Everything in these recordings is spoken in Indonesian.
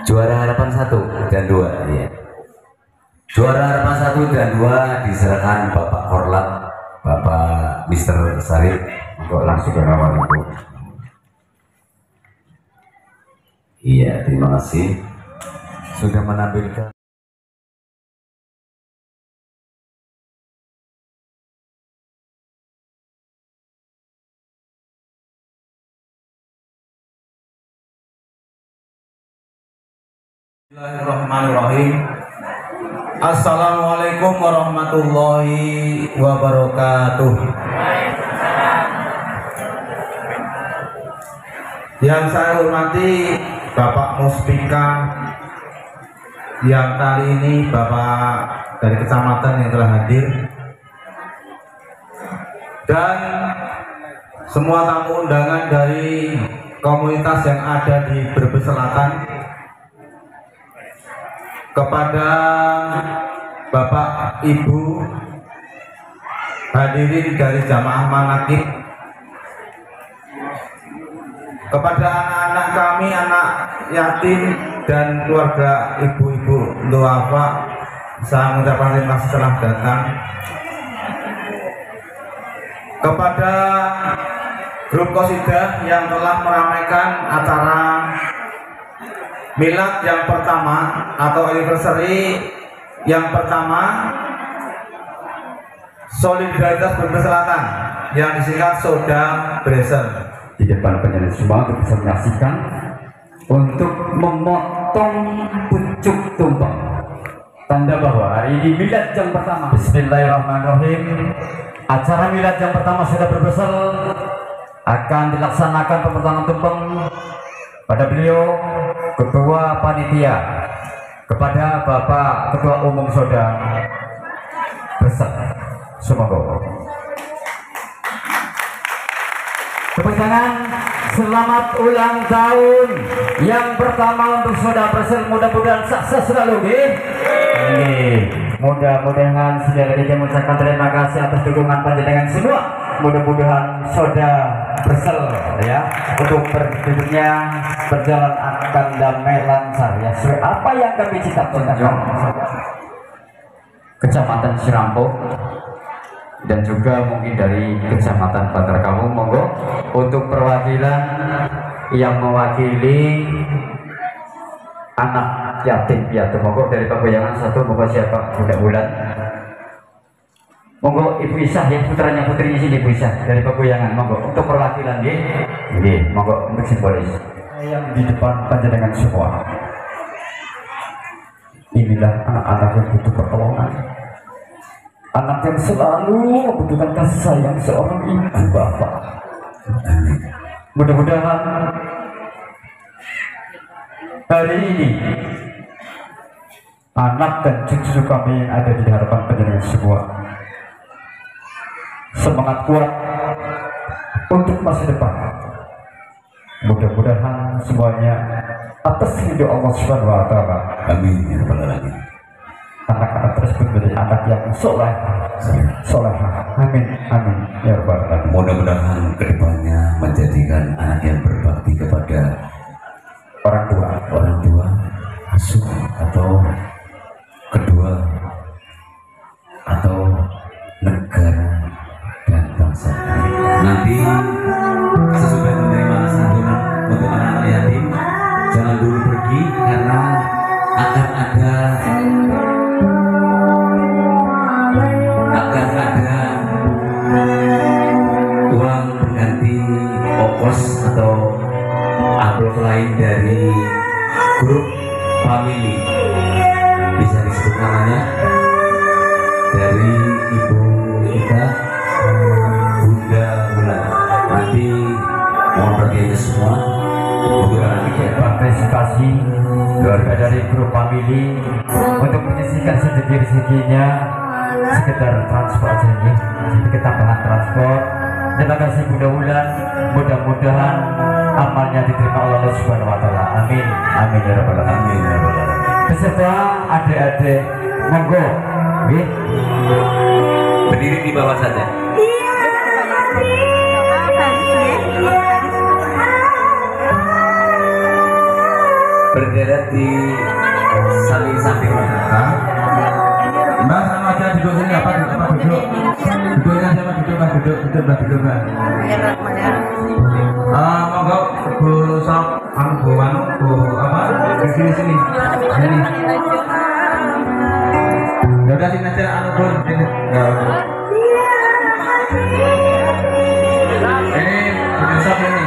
Juara harapan 1 dan 2 ya. Juara harapan 1 dan 2 diserahkan Bapak Korlat, Bapak Mr. Sarif untuk langsung berawal itu. Iya, terima kasih sudah menampilkan. Bismillahirrahmanirrahim. Assalamualaikum warahmatullahi wabarakatuh. Yang saya hormati Bapak Muspika, yang kali ini Bapak dari kecamatan yang telah hadir, dan semua tamu undangan dari komunitas yang ada di Brebes Selatan, kepada Bapak Ibu hadirin dari jamaah manakib, kepada anak-anak kami, anak yatim dan keluarga ibu-ibu duafa, saya mengucapkan terima kasih telah datang. Kepada grup Qosidah yang telah meramaikan acara milad yang pertama atau anniversary yang pertama Solidaritas Brebes Selatan yang disingkat Soda Bresel. Di depan penyanyi semua untuk bisa menyaksikan untuk memotong pucuk tumpeng, tanda bahwa hari ini milad yang pertama. Bismillahirrahmanirrahim. Acara milad yang pertama Soda Brebesel akan dilaksanakan pemotongan tumpeng pada beliau Ketua Panitia, kepada Bapak Ketua Umum Soda Bresel. Semoga tepuk tangan, selamat ulang tahun yang pertama untuk Soda Bresel, mudah-mudahan sukses selalu. Mudah-mudahan saudara kita mengucapkan terima kasih atas dukungan panjenengan semua. Mudah-mudahan Soda Bresel ya untuk berdirinya berjalan akan damai lancar ya, sesuai apa yang kami cita-citakan. Kecamatan Cirampo dan juga mungkin dari Kecamatan Bantar Kamu, monggo untuk perwakilan yang mewakili anak yatim piatu, monggo dari Pagoyangan 1, monggo siapa? Bulan. Monggo Ibu Isah ya, putranya putrinya sini Ibu Isah dari Pagoyangan, monggo untuk perwakilan nggih, monggo untuk simbolis yang di depan panjenengan semua. Inilah anak-anak yang butuh pertolongan, anak yang selalu membutuhkan kasih sayang seorang ibu bapak. Mudah-mudahan hari ini anak dan cucu kami yang ada di hadapan panjenengan semua semangat kuat untuk masa depan. Mudah-mudahan semuanya atas ridho Allah Subhanahu wa taala. Amin ya rabbal alamin. Anak-anak tersebut menjadi anak yang soleh, amin, amin ya rabbal alamin. Mudah-mudahan kedepannya menjadikan anak yang berbakti kepada orang tua, asuh atau kedua atau negara dan bangsa. Nanti sesudah menerima santunan untuk anak yatim, jangan dulu pergi karena akan ada uang pengganti ongkos atau amplop lain dari grup family, bisa disebut namanya, dari ibu kita Bunda Bulan. Nanti mohon perhatiannya semua untuk anak partisipasi keluarga dari grup family untuk menyisihkan sedikit rezekinya, sekedar transport aja nih, sedikit tambahan transport. Terima kasih Bunda Wulan, mudah-mudahan amalnya diterima Allah Subhanahu wa taala. Amin. Amin ya rabbal alamin. Beserta adik-adik, monggo nggih. Berdiri di bawah saja. berderet di samping mana? Hah? Mbak sama aja duduk sini apa duduk? Duduknya siapa duduk Mbak duduk Mbak. Monggo Bu Sok, Bu apa? Di sini. Ini. Ya udah sini aja Bu sini. Ini besok ini.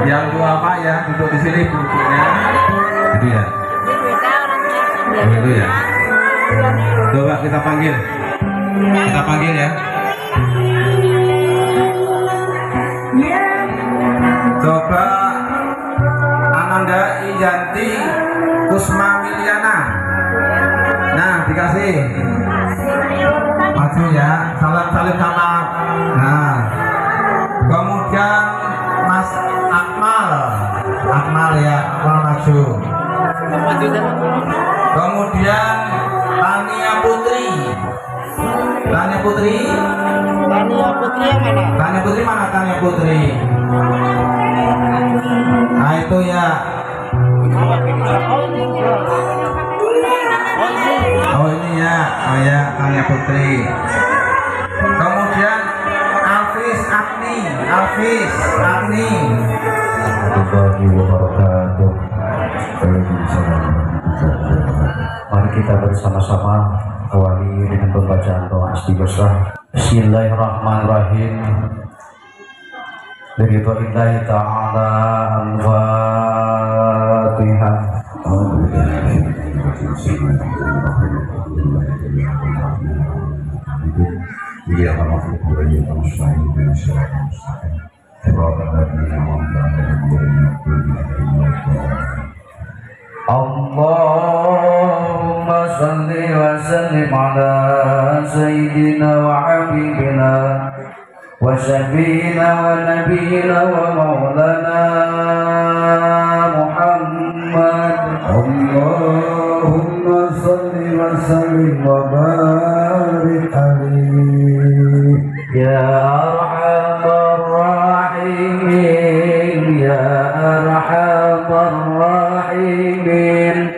Yang tua Pak ya duduk di sini bukunya. Itu ya. Itu ya. Coba kita panggil ya. Coba Ananda Iyanti Kusma Miliana. Nah dikasih. Maju ya. Salam sama. Nah. Kemudian Mas Akmal ya, maju. Kemudian Tania Putri yang mana? Tania Putri. Nah itu ya. Oh ini ya, Tania Putri. Kemudian Alvis Agni. Warahmatullahi wabarakatuh. Mari kita bersama-sama awali dengan pembacaan doa istighosah. Bismillahirrahmanirrahim. Biridha'illahi ta'ala al-Fatihah. Allahumma salli wa sallim ala sayyidina wa habibina wa syafiina wa nabiyina wa maulana Muhammad. Allahumma salli wa sallim wa barik alaihi ya arhamar rahimin ya arhamar rahimin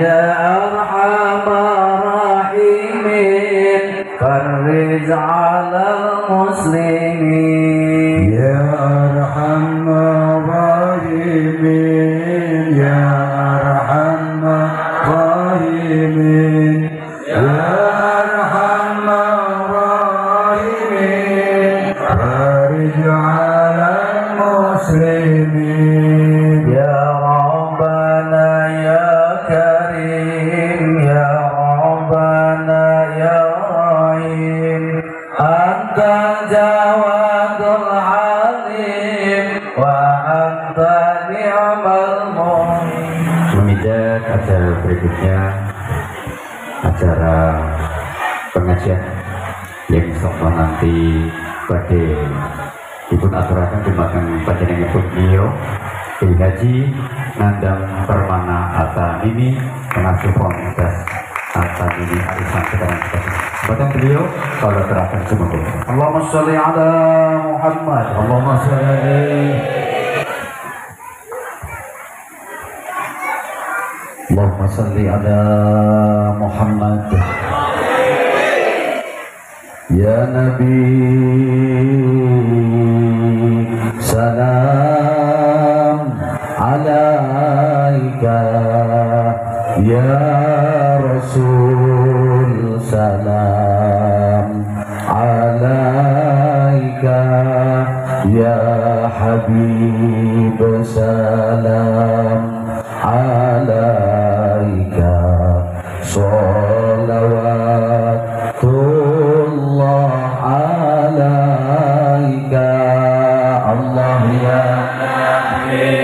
ya arhamar rahimin farij 'alal muslimin ya arhamar rahimin ya arhamar rahimin ya arhamar rahimin farij 'alal muslimin ya rabbana ya karim ya rabbana ya rahim anta jawadul alim wa anta ni'mal mu'in. Menginjak acara berikutnya, acara pengajian yang insya nanti pada Ibun aturakan dimakan panjenenganipun beliau Kiai Haji Nandang Permana Atamimi pengasuh komunitas Atamimi Arisan sekarang kesempatan beliau kalau terakhir semoga Allahumma sholli ala Muhammad Allahumma sholli Allahumma sholli ala Muhammad ya Nabi salam alaika ya Rasul salam alaika ya Habib salam alaika sholawatullah alaika Allah ya Nabi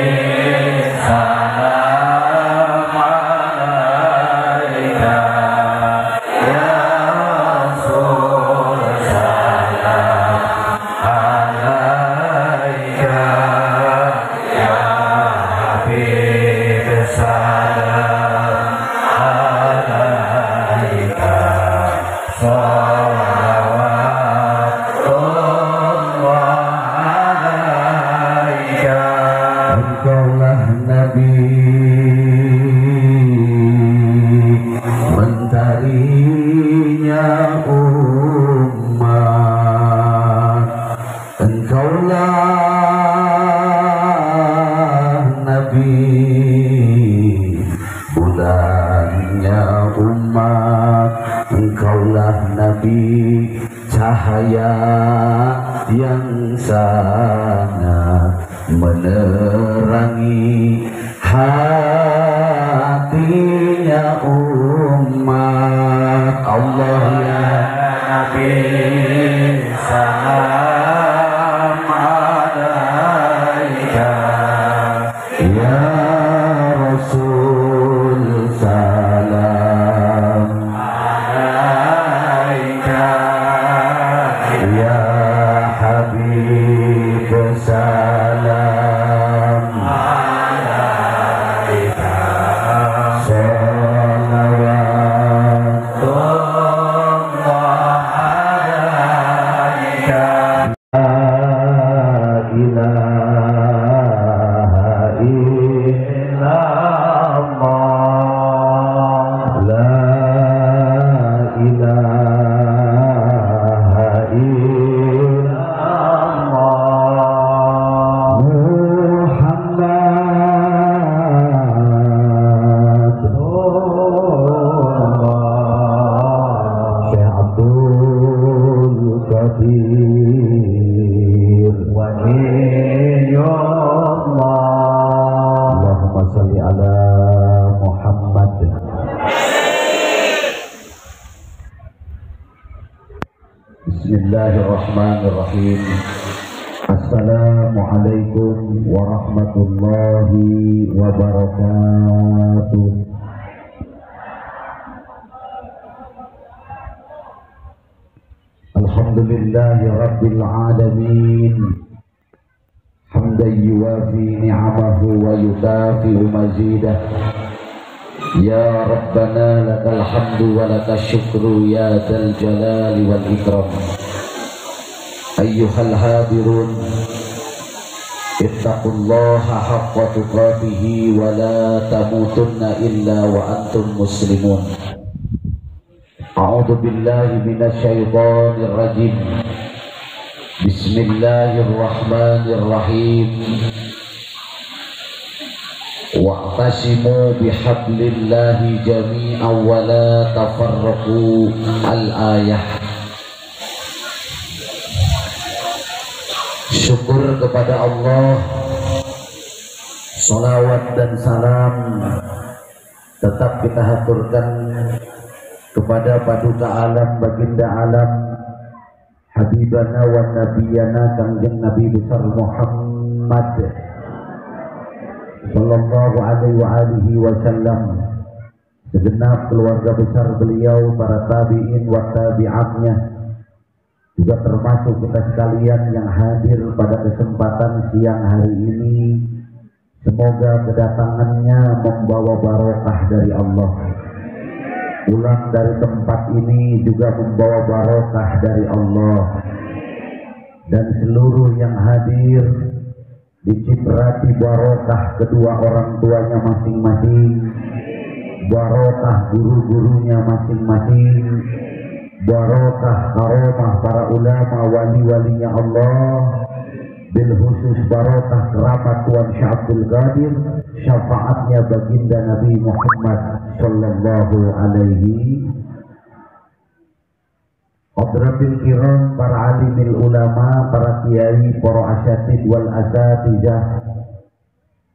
salam alaika ya Rasul salam alaika ya Habib salam Engkaulah Nabi, bulannya umat. Engkaulah Nabi, cahaya yang sangat menerangi hatinya umat. Allah ya Nabi, salam alaika ya Rasul, salam alaika ya Habib, salam alaika, Bismillahirrahmanirrahim. Assalamualaikum warahmatullahi wabarakatuh. Alhamdulillahi rabbil alamin, hamdan yuwafi ni'amahu wa yukafi'u mazidah. Ya Rabbana lakal hamdu wa lakal syukru ya dzal jalali wal ikram. Ayyuhal hadirun, ittaqullaha haqqa tuqatihi wa la tamutunna illa wa antum muslimun. A'udzu billahi minasy syaithanir rajim. Bismillahirrahmanirrahim. Wa'tasimu bihablillahi jami'an wa la tafarraqu. Al-ayah. Syukur kepada Allah, salawat dan salam tetap kita haturkan kepada paduka alam, baginda alam, habibana wa nabiyana kangjeng Nabi besar Muhammad sallallahu alaihi wa alihi wasallam, segenap keluarga besar beliau, para tabi'in wa tabi'atnya, juga termasuk kita sekalian yang hadir pada kesempatan siang hari ini. Semoga kedatangannya membawa barokah dari Allah, pulang dari tempat ini juga membawa barokah dari Allah, dan seluruh yang hadir diciprati barokah kedua orang tuanya masing-masing, barokah guru-gurunya masing-masing, barokah karomah para ulama wali-walinya Allah, bil khusus barokah keramat Tuan Syekh Abdul Qadir, syafaatnya baginda Nabi Muhammad sallallahu alaihi Hadratil kiram, para alimil ulama, para kiai, para asyatid wal asatijah,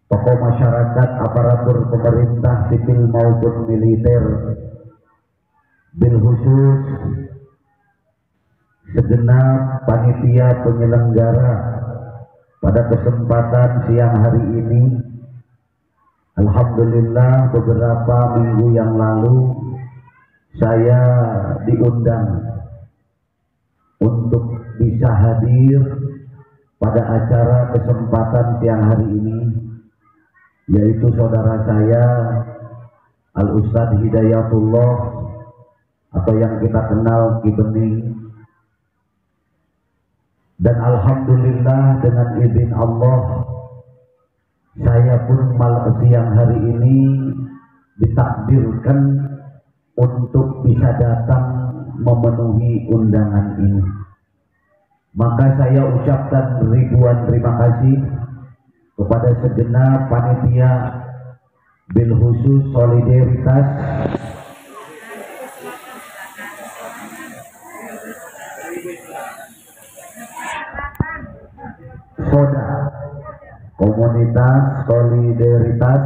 tokoh masyarakat, aparatur pemerintah sipil maupun militer, bil khusus segenap panitia penyelenggara pada kesempatan siang hari ini. Alhamdulillah, beberapa minggu yang lalu saya diundang untuk bisa hadir pada acara kesempatan siang hari ini, yaitu saudara saya Al-Ustadz Hidayatullah, atau yang kita kenal Ki Bening. Dan alhamdulillah dengan izin Allah, saya pun malam siang hari ini ditakdirkan untuk bisa datang memenuhi undangan ini. Maka saya ucapkan ribuan terima kasih kepada segenap panitia, bil khusus solidaritas Soda, komunitas solidaritas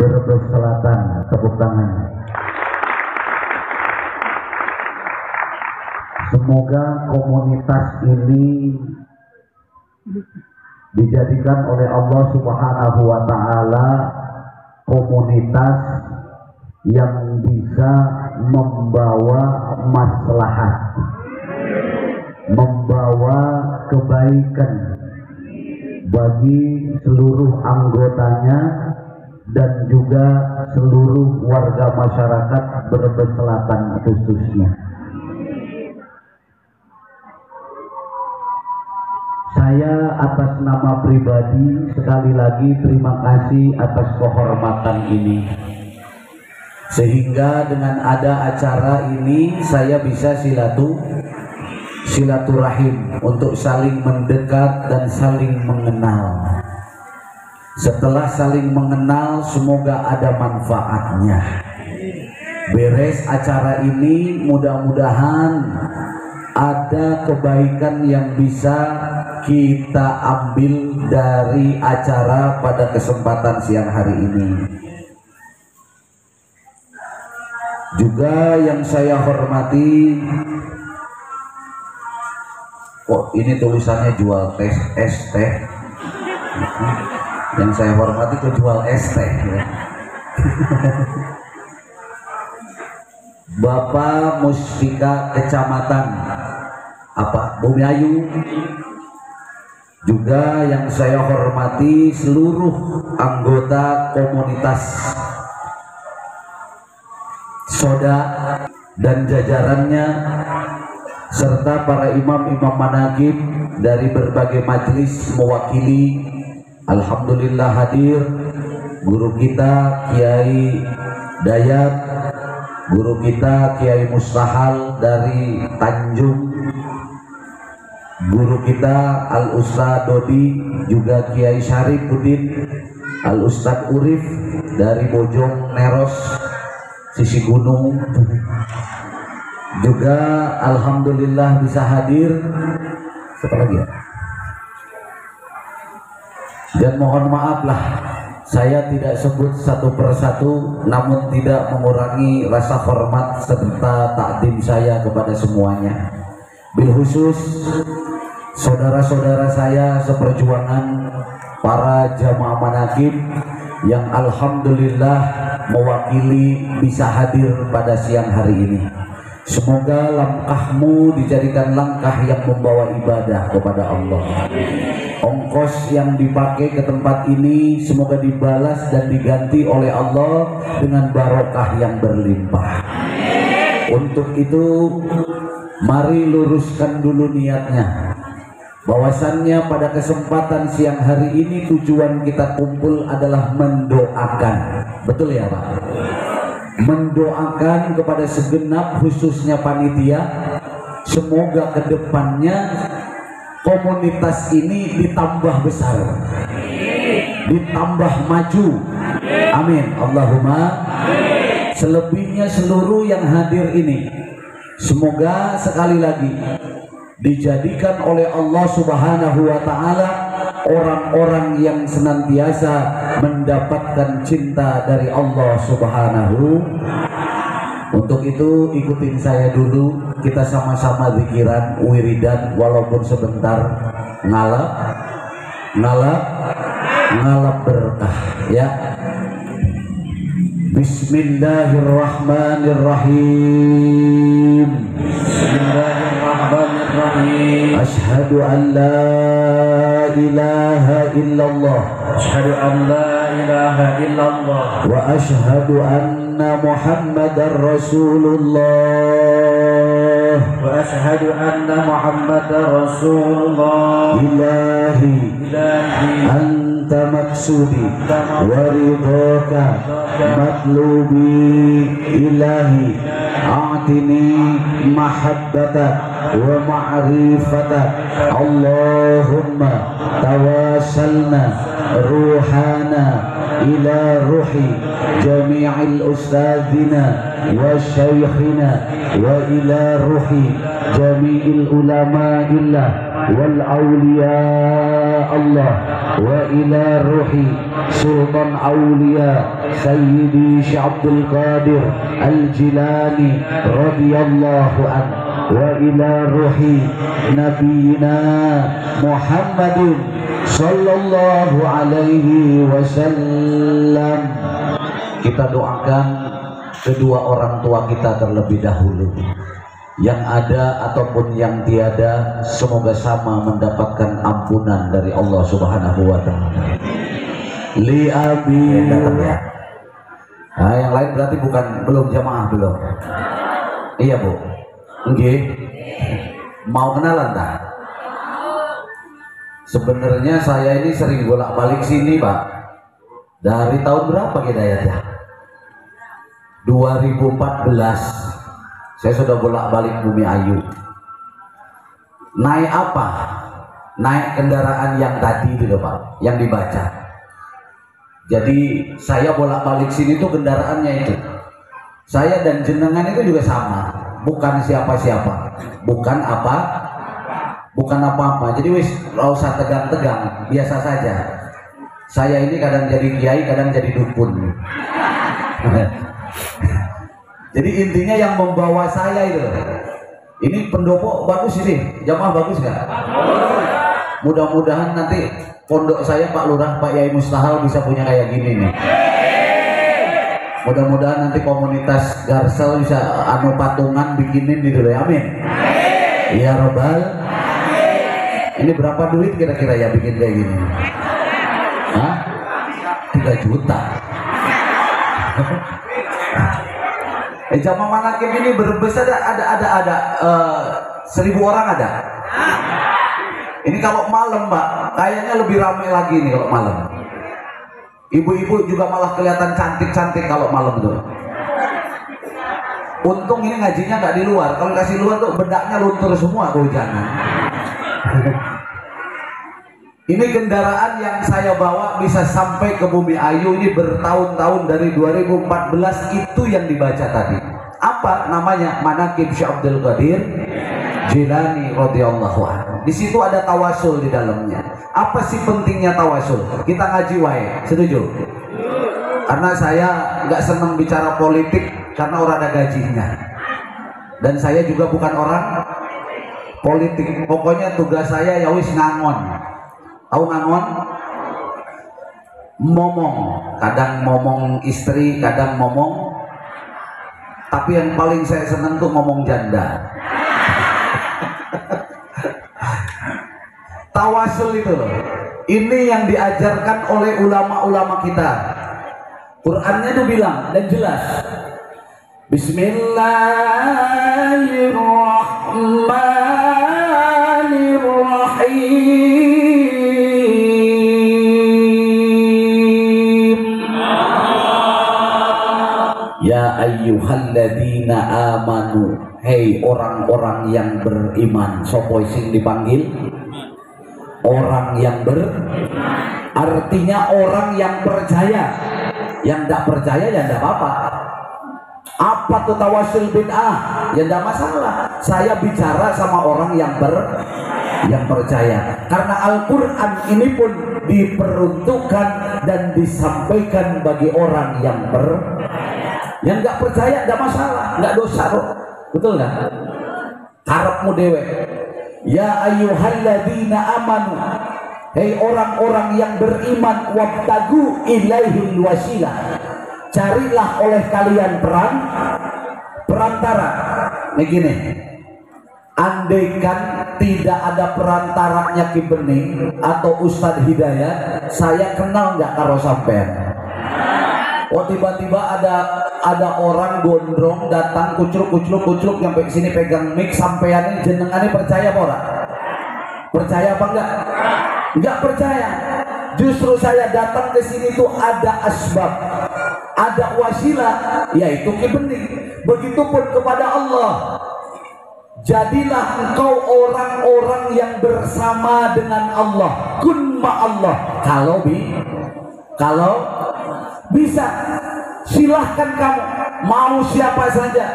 Brebes Selatan. Tepuk tangan. Semoga komunitas ini dijadikan oleh Allah Subhanahu wa Ta'ala komunitas yang bisa membawa maslahat, membawa kebaikan bagi seluruh anggotanya dan juga seluruh warga masyarakat Brebes Selatan khususnya. Saya atas nama pribadi sekali lagi terima kasih atas kehormatan ini, sehingga dengan ada acara ini saya bisa silaturahim untuk saling mendekat dan saling mengenal. Setelah saling mengenal, semoga ada manfaatnya. Beres acara ini, mudah-mudahan ada kebaikan yang bisa kita ambil dari acara pada kesempatan siang hari ini. Juga yang saya hormati, ini tulisannya jual es teh. Yang saya hormati itu jual es teh ya. Bapak Muspika Kecamatan Bumiayu. Juga yang saya hormati seluruh anggota komunitas Soda dan jajarannya, serta para imam-imam manaqib dari berbagai majelis mewakili. Alhamdulillah hadir guru kita Kiai Dayat, guru kita Kiai Mustahal dari Tanjung, guru kita Al Ustadz Dodi, juga Kiai Syarifuddin, Al Ustadz Urif dari Bojong Neros sisi gunung. Juga alhamdulillah bisa hadir. Siapa lagi ya? Dan mohon maaflah saya tidak sebut satu persatu, namun tidak mengurangi rasa hormat serta takdim saya kepada semuanya. Bil khusus saudara-saudara saya seperjuangan, para jamaah manaqib yang alhamdulillah mewakili bisa hadir pada siang hari ini. Semoga langkahmu dijadikan langkah yang membawa ibadah kepada Allah. Ongkos yang dipakai ke tempat ini semoga dibalas dan diganti oleh Allah dengan barokah yang berlimpah. Untuk itu mari luruskan dulu niatnya, bahwasannya pada kesempatan siang hari ini tujuan kita kumpul adalah mendoakan. Betul ya Pak? Mendoakan kepada segenap khususnya panitia, semoga kedepannya komunitas ini ditambah besar, ditambah maju. Amin Allahumma. Selebihnya seluruh yang hadir ini semoga sekali lagi dijadikan oleh Allah Subhanahu wa Ta'ala orang-orang yang senantiasa mendapatkan cinta dari Allah Subhanahu. Untuk itu ikutin saya dulu, kita sama-sama zikiran wiridan walaupun sebentar, ngalap berkah ya. Bismillahirrahmanirrahim. Bismillahirrahmanirrahim. Asyhadu an la ilaha illallah. Asyhadu an la ilaha illallah. Wa asyhadu anna Muhammadar Rasulullah. Wa asyhadu anna Muhammadar Rasulullah. Ilahi anta anta maksudi wa ridhaka matlubi ilahi a'tini mahabbata wa ma'rifata Allahumma tawasalna ruhana ila ruhi jami'il ustadzina wa syaikhina wa ila ruhi jami'il ulama illah wal awliya Allah wa ila ruhi sultan awliya sayyidi Syekh Abdul Qadir Al-Jilani radhiyallahu anhu wa ila ruhi nabiyina Muhammadin sallallahu alaihi wasallam. Kita doakan kedua orang tua kita terlebih dahulu, yang ada ataupun yang tiada, semoga sama mendapatkan ampunan dari Allah Subhanahu wa taala. Li abi. Nah, yang lain berarti belum jamaah belum. Iya, Bu. Nggih. Mau kenalan tak? Sebenarnya saya ini sering bolak-balik sini, Pak. Dari tahun berapa hidayatnya? 2014. Saya sudah bolak-balik Bumi Ayu. Naik apa? Naik kendaraan yang tadi itu, Pak, yang dibaca. Jadi saya bolak-balik sini tuh kendaraannya itu. Saya dan jenengan itu juga sama, bukan siapa-siapa, bukan apa-apa. Jadi wis nggak usah tegang-tegang, biasa saja. Saya ini kadang jadi kiai, kadang jadi dukun. Jadi intinya yang membawa saya itu. Ini pendopo bagus ini, jamaah bagus nggak? Mudah-mudahan nanti pondok saya Pak Lurah, Pak Yai Mustahal bisa punya kayak gini nih. Mudah-mudahan nanti komunitas Garsel bisa patungan bikinin gitu ya, amin. Ya Robbal. Ini berapa duit kira-kira ya bikin kayak gini? Hah? 3 juta. Jamaah Manaqib ini Brebes ada 1000 orang ada. Ini kalau malam, Pak, kayaknya lebih ramai lagi nih kalau malam. Ibu-ibu juga malah kelihatan cantik-cantik kalau malam tuh. Untung ini ngajinya nggak di luar. Kalau kasih luar tuh bedaknya luntur semua kehujanan. Ini kendaraan yang saya bawa bisa sampai ke Bumi Ayu ini bertahun-tahun, dari 2014 itu yang dibaca tadi. Apa namanya? Manaqib Syekh Abdul Qadir Jilani radhiyallahu anhu. Di situ ada tawasul di dalamnya. Apa sih pentingnya tawasul? Kita ngaji wae, setuju? Karena saya nggak senang bicara politik karena orang ada gajinya. Dan saya juga bukan orang politik. Pokoknya tugas saya ya wis ngangon. Tahu ngangon? Momong. Kadang momong istri, kadang momong. Tapi yang paling saya senang tuh ngomong janda. Tawasul itu loh. Ini yang diajarkan oleh ulama-ulama kita. Qurannya tuh bilang dan jelas. Bismillahirrahmanirrahim. Ya ayyuhalladzina amanu. Hei orang-orang yang beriman. Sopo sing dipanggil? Orang yang artinya orang yang percaya. Yang tidak percaya ya tidak apa-apa. Apa tuh tawasul bid'ah? Ya tidak masalah. Saya bicara sama orang yang percaya. Karena Al-Quran ini pun diperuntukkan dan disampaikan bagi orang yang nggak percaya tidak masalah, nggak dosa kok. Betul nggak? Harapmu dewe. Ya ayyuhalladzina amanu. Hei orang-orang yang beriman, wabtagu ilaihil wasilah. Carilah oleh kalian perantara. Nih gini. Andaikan tidak ada perantaranya Ki Bening atau Ustadz Hidayat, saya kenal nggak karo sampean? Oh tiba-tiba ada orang gondrong datang kucluk sampai sini pegang mic, sampean jenengannya percaya apa ora? Percaya apa enggak? Enggak percaya. Justru saya datang ke sini tuh ada asbab, ada wasilah, yaitu kebening. Begitupun kepada Allah. Jadilah engkau orang-orang yang bersama dengan Allah. Kun ma'allah. Kalau bisa, silahkan kamu mau siapa saja.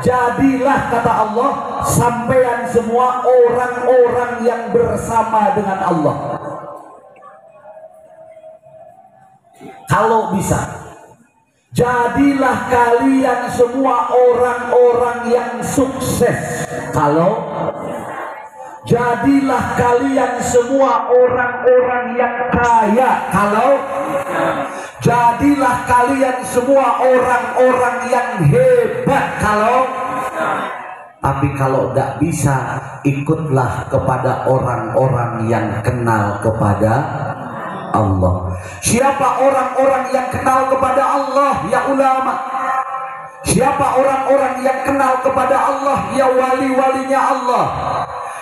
Jadilah, kata Allah, sampean semua orang-orang yang bersama dengan Allah. Kalau bisa, jadilah kalian semua orang-orang yang sukses. Kalau jadilah kalian semua orang-orang yang kaya. Kalau jadilah kalian semua orang-orang yang hebat. Tapi kalau tidak bisa, ikutlah kepada orang-orang yang kenal kepada Allah. Siapa orang-orang yang kenal kepada Allah? Ya ulama. Siapa orang-orang yang kenal kepada Allah? Ya wali-walinya Allah.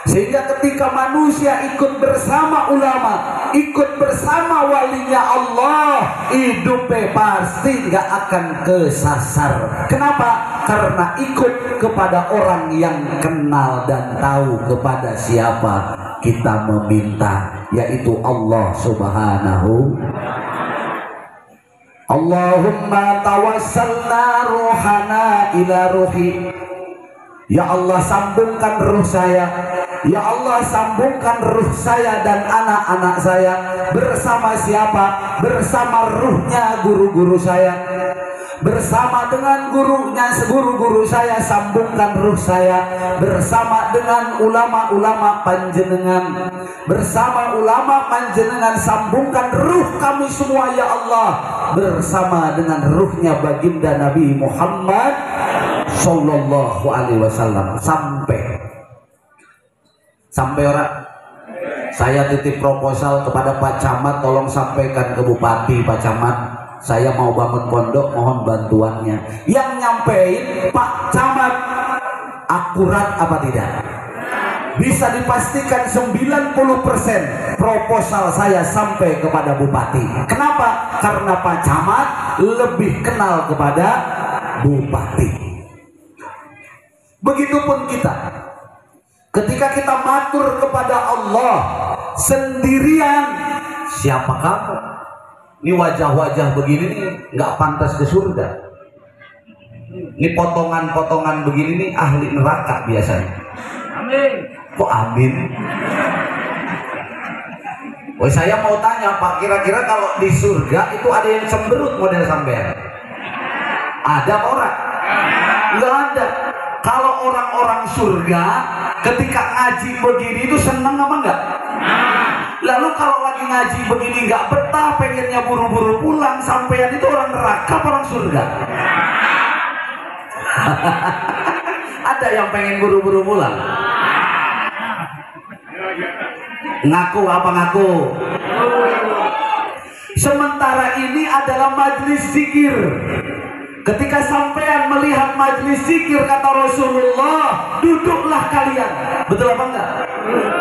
Sehingga ketika manusia ikut bersama ulama, ikut bersama walinya Allah, hidupnya pasti nggak akan kesasar. Kenapa? Karena ikut kepada orang yang kenal dan tahu kepada siapa kita meminta, yaitu Allah Subhanahu. Allahumma tawassalna ruhana ila ruhi. Ya Allah, sambungkan ruh saya. Ya Allah, sambungkan ruh saya dan anak-anak saya. Bersama siapa? Bersama ruhnya guru-guru saya. Bersama dengan guru-guru saya, sambungkan ruh saya. Bersama dengan ulama-ulama panjenengan. Bersama ulama panjenengan, sambungkan ruh kami semua, ya Allah. Bersama dengan ruhnya baginda Nabi Muhammad Sallallahu Alaihi Wasallam. Sampai orang. Saya titip proposal kepada Pak Camat, tolong sampaikan ke Bupati, Pak Camat, saya mau bangun pondok, mohon bantuannya. Yang nyampein Pak Camat, akurat apa tidak? Bisa dipastikan 90% proposal saya sampai kepada Bupati. Kenapa? Karena Pak Camat lebih kenal kepada Bupati. Begitupun kita. Ketika kita matur kepada Allah sendirian, siapa kamu? Ini wajah-wajah begini nih nggak pantas ke surga. Ini potongan-potongan begini nih ahli neraka biasanya. Amin. Kok amin? Oh, saya mau tanya Pak, kira-kira kalau di surga itu ada yang cemberut model sampean? Ada apa orang? Nggak ada. Kalau orang-orang surga ketika ngaji begini itu seneng apa enggak? Lalu kalau lagi ngaji begini nggak betah, pengennya buru-buru pulang, sampean itu orang neraka apa orang surga? Ada yang pengen buru-buru pulang? Ngaku apa ngaku? Sementara ini adalah majlis zikir. Ketika sampean melihat majlis zikir, kata Rasulullah, duduklah kalian. Betul apa enggak?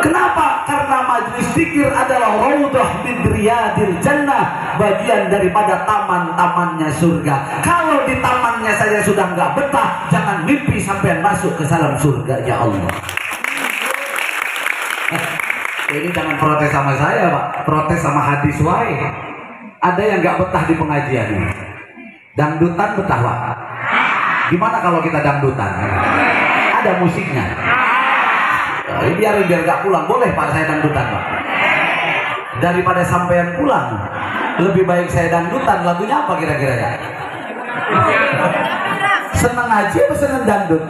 Kenapa? Karena majlis zikir adalah raudhah min riyadil jannah, bagian daripada taman-tamannya surga. Kalau di tamannya saja sudah enggak betah, jangan mimpi sampean masuk ke dalam surga, ya Allah. Ini jangan protes sama saya, Pak. Protes sama hadis wae. Ada yang enggak betah di pengajian ini. Dangdutan betah, Pak? Gimana kalau kita dangdutan? Ada musiknya. Biar gak pulang, boleh Pak saya dangdutan, Pak? Daripada sampean pulang, lebih baik saya dangdutan. Lagunya apa kira-kira ya? Seneng aja apa seneng dangdut?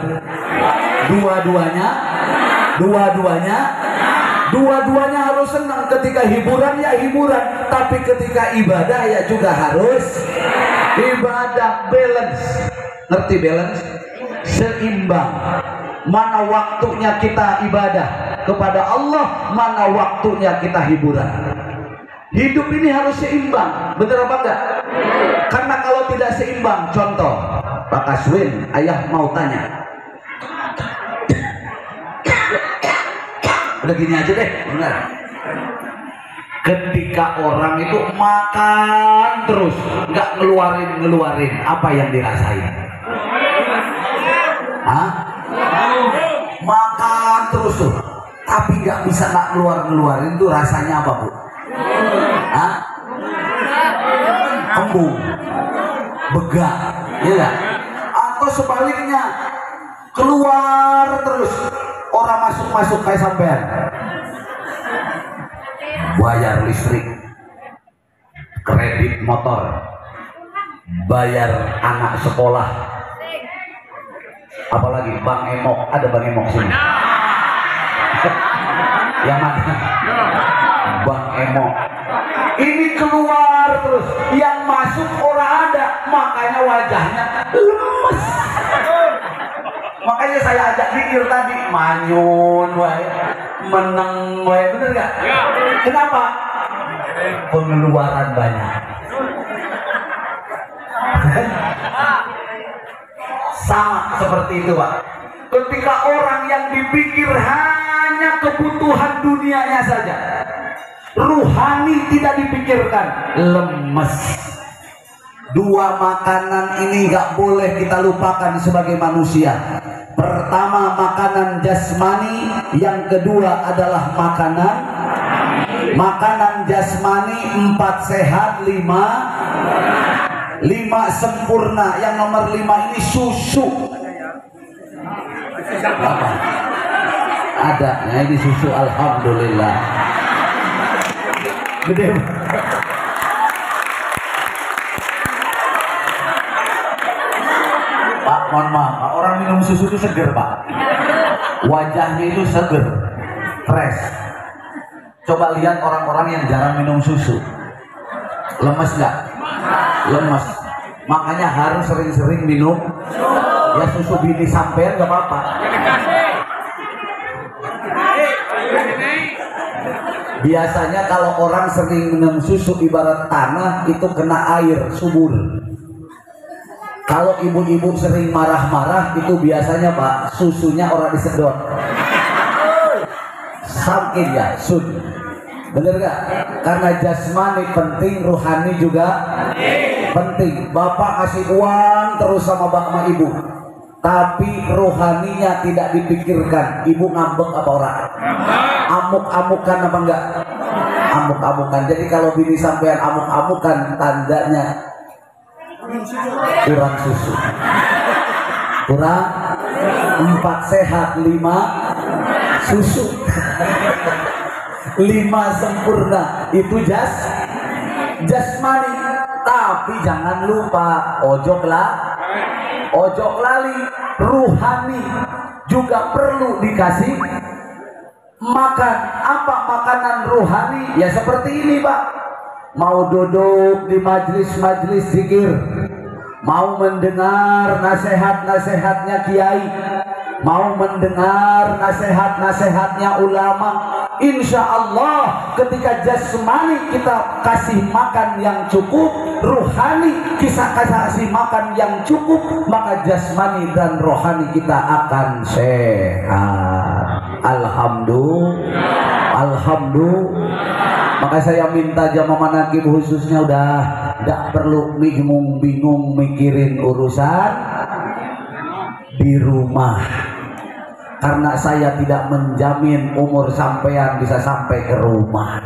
Dua-duanya harus senang. Ketika hiburan ya hiburan, tapi ketika ibadah ya juga harus ibadah. Balance, ngerti balance? Seimbang. Mana waktunya kita ibadah kepada Allah, mana waktunya kita hiburan. Hidup ini harus seimbang, betul apa enggak? Karena kalau tidak seimbang, contoh Pak Kaswin, ayah mau tanya. Udah gini aja deh, benar. Ketika orang itu makan terus, nggak ngeluarin, apa yang dirasain? Hah? Makan terus tuh, tapi nggak bisa nggak ngeluarin tuh rasanya apa, Bu? Hah? Kembung, begak, ya gak? Atau sebaliknya, keluar terus, orang masuk kayak sampean. Bayar listrik, kredit motor, bayar anak sekolah, apalagi Bang Emok, ada Bang Emok sini. Yang mana? Bang Emok. Ini keluar terus, yang masuk orang ada, makanya wajahnya lemes. Makanya saya ajak pikir tadi, manyun wae, meneng wae, bener gak? Kenapa? Pengeluaran banyak. Sama seperti itu, Pak. Ketika orang yang dipikir hanya kebutuhan dunianya saja, ruhani tidak dipikirkan, lemes. Dua makanan ini gak boleh kita lupakan sebagai manusia. Pertama makanan jasmani, yang kedua adalah makanan jasmani 4 sehat, 5 sempurna. Yang nomor 5 ini susu. Apa? Ada, nah ini susu, alhamdulillah. Gede. Pak, mohon maaf, Pak. Orang minum susu itu seger, Pak. Wajahnya itu seger, fresh. Coba lihat orang-orang yang jarang minum susu, lemes nggak? Lemes. Makanya harus sering-sering minum. Ya susu bini sampean nggak apa-apa. Biasanya kalau orang sering minum susu ibarat tanah itu kena air subur. Kalau ibu-ibu sering marah-marah itu biasanya, Pak, susunya orang disedot. Saking ya, sun. Bener gak? Karena jasmani penting, ruhani juga penting. Bapak kasih uang terus sama bapak ibu, tapi rohaninya tidak dipikirkan. Ibu ngambek apa orang? Amuk-amukan apa enggak? Amuk-amukan. Jadi kalau bini sampean amuk-amukan, tandanya kurang susu. Kurang 4 sehat, 5 susu. 5 sempurna. Itu jasmani. Tapi jangan lupa ojo lali, ruhani juga perlu dikasih makan. Apa makanan ruhani? Ya seperti ini, Pak. Mau duduk di majelis-majelis zikir, mau mendengar nasihat-nasihatnya kiai, mau mendengar nasihat-nasihatnya ulama, insya Allah ketika jasmani kita kasih makan yang cukup, ruhani kita kasih makan yang cukup, maka jasmani dan rohani kita akan sehat. Alhamdulillah. Maka saya minta jamaah manaqib khususnya udah tidak perlu bingung mikirin urusan di rumah. Karena saya tidak menjamin umur sampean bisa sampai ke rumah.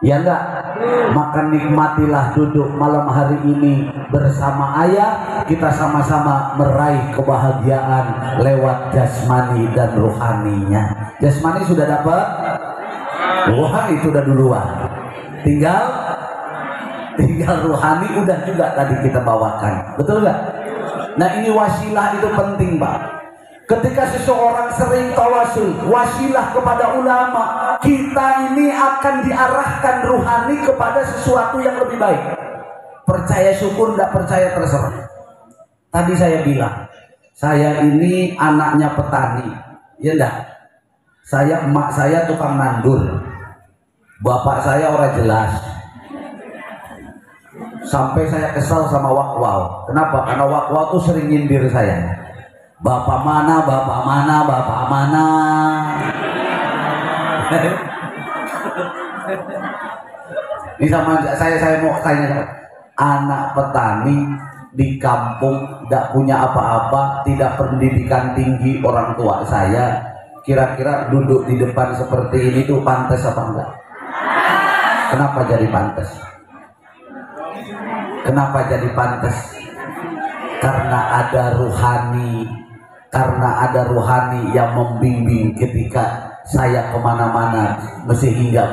Ya enggak? Maka nikmatilah duduk malam hari ini bersama ayah. Kita sama-sama meraih kebahagiaan lewat jasmani dan rohaninya. Jasmani sudah dapat, rohani itu udah duluan. Tinggal rohani udah juga tadi kita bawakan. Betul enggak? Nah ini wasilah itu penting, Pak. Ketika seseorang sering tawasul, wasilah kepada ulama, kita ini akan diarahkan ruhani kepada sesuatu yang lebih baik. Percaya syukur, tidak percaya terserah. Tadi saya bilang, saya ini anaknya petani, ya enggak? Emak saya tukang nandur, bapak saya orang jelas. Sampai saya kesal sama Wakwau. Kenapa? Karena Wakwau tuh sering nyindir saya. Bapak mana. Ini sama saya mau tanya, anak petani di kampung tidak punya apa-apa, tidak pendidikan tinggi, orang tua saya kira-kira duduk di depan seperti ini tuh pantas apa enggak? Kenapa jadi pantas? Kenapa jadi pantas? Karena ada ruhani yang membimbing ketika saya kemana-mana, sehingga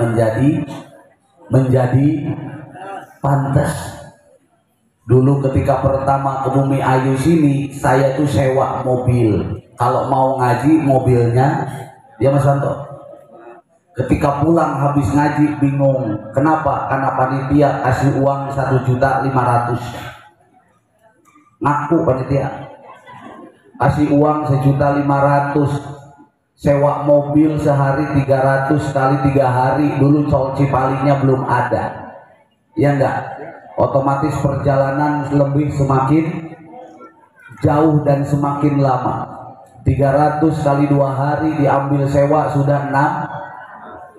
menjadi pantas. Dulu ketika pertama ke Bumi Ayu sini, saya tuh sewa mobil. Kalau mau ngaji mobilnya, ya Mas Santo. Ketika pulang habis ngaji bingung. Kenapa? Karena panitia kasih uang 1.500.000. Ngaku panitia. Kasih uang 1.500.000. Sewa mobil sehari 300 kali 3 hari. Dulu tol Cipalinya belum ada. Ya enggak? Otomatis perjalanan lebih semakin jauh dan semakin lama. 300 kali 2 hari diambil sewa sudah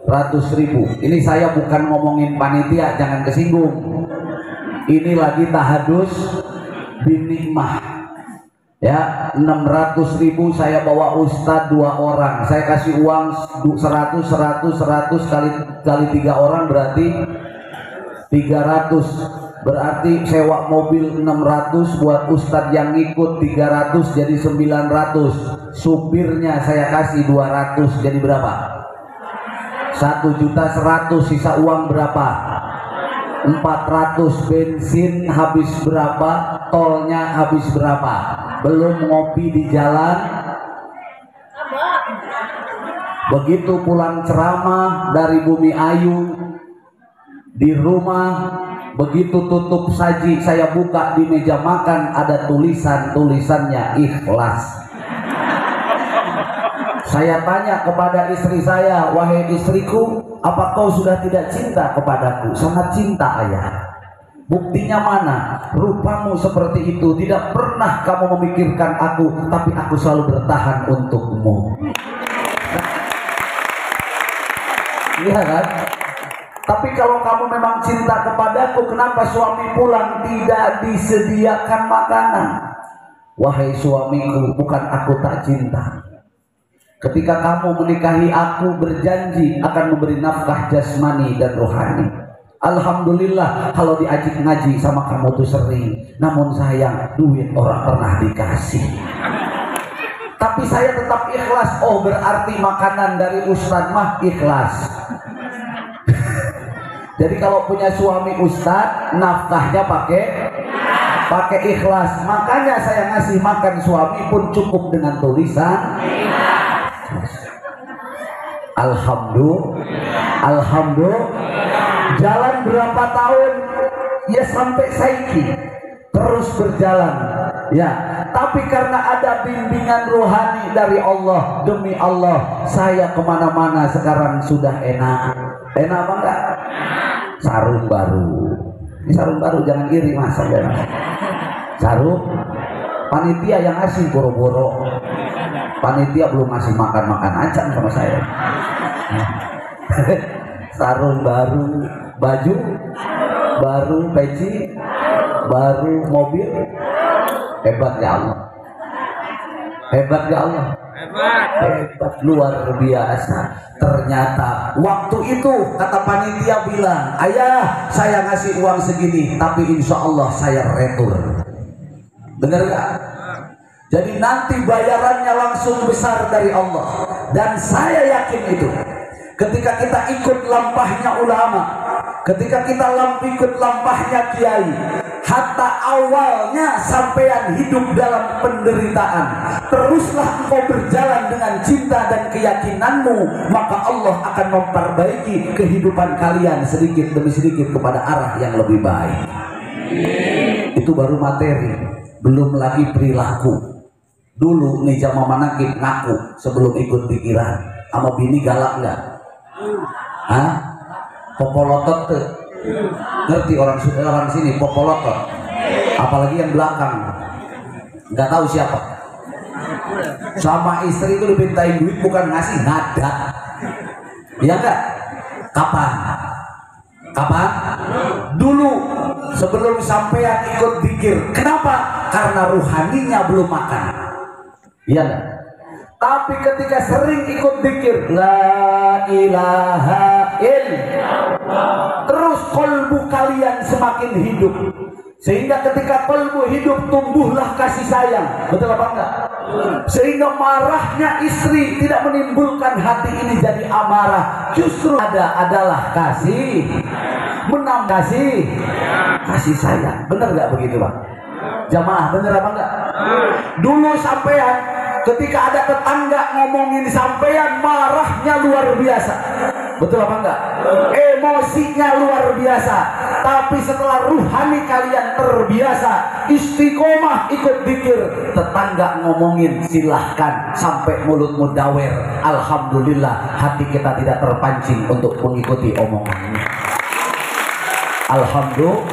600.000. Ini saya bukan ngomongin panitia, jangan kesinggung. Ini lagi tahadus bin nikmah. Ya, 600.000 saya bawa ustadz 2 orang. Saya kasih uang 100 kali 3 orang berarti 300. Berarti sewa mobil 600, buat ustadz yang ikut 300 jadi 900. Supirnya saya kasih 200 jadi berapa? 1.100.000. Sisa uang berapa? 400. Bensin habis berapa? Tolnya habis berapa? Belum ngopi di jalan. Begitu pulang ceramah dari Bumi Ayu, di rumah begitu tutup saji, saya buka di meja makan ada tulisannya ikhlas. Saya tanya kepada istri saya, wahai istriku, apa kau sudah tidak cinta kepadaku? Sangat cinta ayah. Buktinya mana? Rupamu seperti itu, tidak pernah kamu memikirkan aku, tapi aku selalu bertahan untukmu. Iya kan? Tapi kalau kamu memang cinta kepadaku, kenapa suami pulang tidak disediakan makanan? Wahai suamiku, bukan aku tak cinta. Ketika kamu menikahi aku, berjanji akan memberi nafkah jasmani dan rohani. Alhamdulillah kalau diajak ngaji sama kamu tuh sering. Namun sayang, duit orang pernah dikasih. Tapi saya tetap ikhlas. Oh, berarti makanan dari ustadz mah ikhlas. Jadi kalau punya suami ustadz, nafkahnya pakai ikhlas. Makanya saya ngasih makan suami pun cukup dengan tulisan Alhamdulillah. Jalan berapa tahun? Ya sampai saiki terus berjalan. Ya, tapi karena ada bimbingan rohani dari Allah, demi Allah, saya kemana-mana sekarang sudah enak. Enak apa enggak? Sarung baru. Ini sarung baru, jangan iri mas. Sarung panitia yang ngasih boro-boro. Panitia belum ngasih makan acan sama saya. Sarung baru, baju baru, peci baru, mobil. Hebat ya Allah. Hebat ya Allah. Hebat luar biasa. Ternyata waktu itu kata panitia bilang, ayah saya ngasih uang segini, tapi insya Allah saya retur. Bener gak? Jadi nanti bayarannya langsung besar dari Allah. Dan saya yakin itu. Ketika kita ikut lampahnya ulama, ketika kita ikut lampahnya kiai, hatta awalnya sampean hidup dalam penderitaan, teruslah engkau berjalan dengan cinta dan keyakinanmu, maka Allah akan memperbaiki kehidupan kalian sedikit demi sedikit kepada arah yang lebih baik. Itu baru materi, belum lagi perilaku. Dulu nih Jamaah Manaqib ngaku sebelum ikut pikiran, sama bini galak nggak? Hah? Popolotot tuh. Ngerti orang sini popolotot, apalagi yang belakang nggak tahu siapa. Sama istri itu dipintain duit bukan ngasih, nada. Iya enggak? Kapan? Kapan? Dulu sebelum sampean ikut zikir. Kenapa? Karena ruhaninya belum makan. Iya enggak? Tapi ketika sering ikut zikir, la ilaha illallah, terus kolbu kalian semakin hidup. Sehingga ketika kolbu hidup, tumbuhlah kasih sayang. Betul apa enggak? Sehingga marahnya istri tidak menimbulkan hati ini jadi amarah. Justru adalah kasih, menambah kasih sayang. Benar nggak begitu, Pak? Jamaah, benar apa enggak? Dulu sampean ketika ada tetangga ngomongin sampean, marahnya luar biasa. Betul apa enggak? Emosinya luar biasa. Tapi setelah ruhani kalian terbiasa, istiqomah ikut zikir, tetangga ngomongin silahkan sampai mulutmu dawer. Alhamdulillah, hati kita tidak terpancing untuk mengikuti omongannya. Alhamdulillah.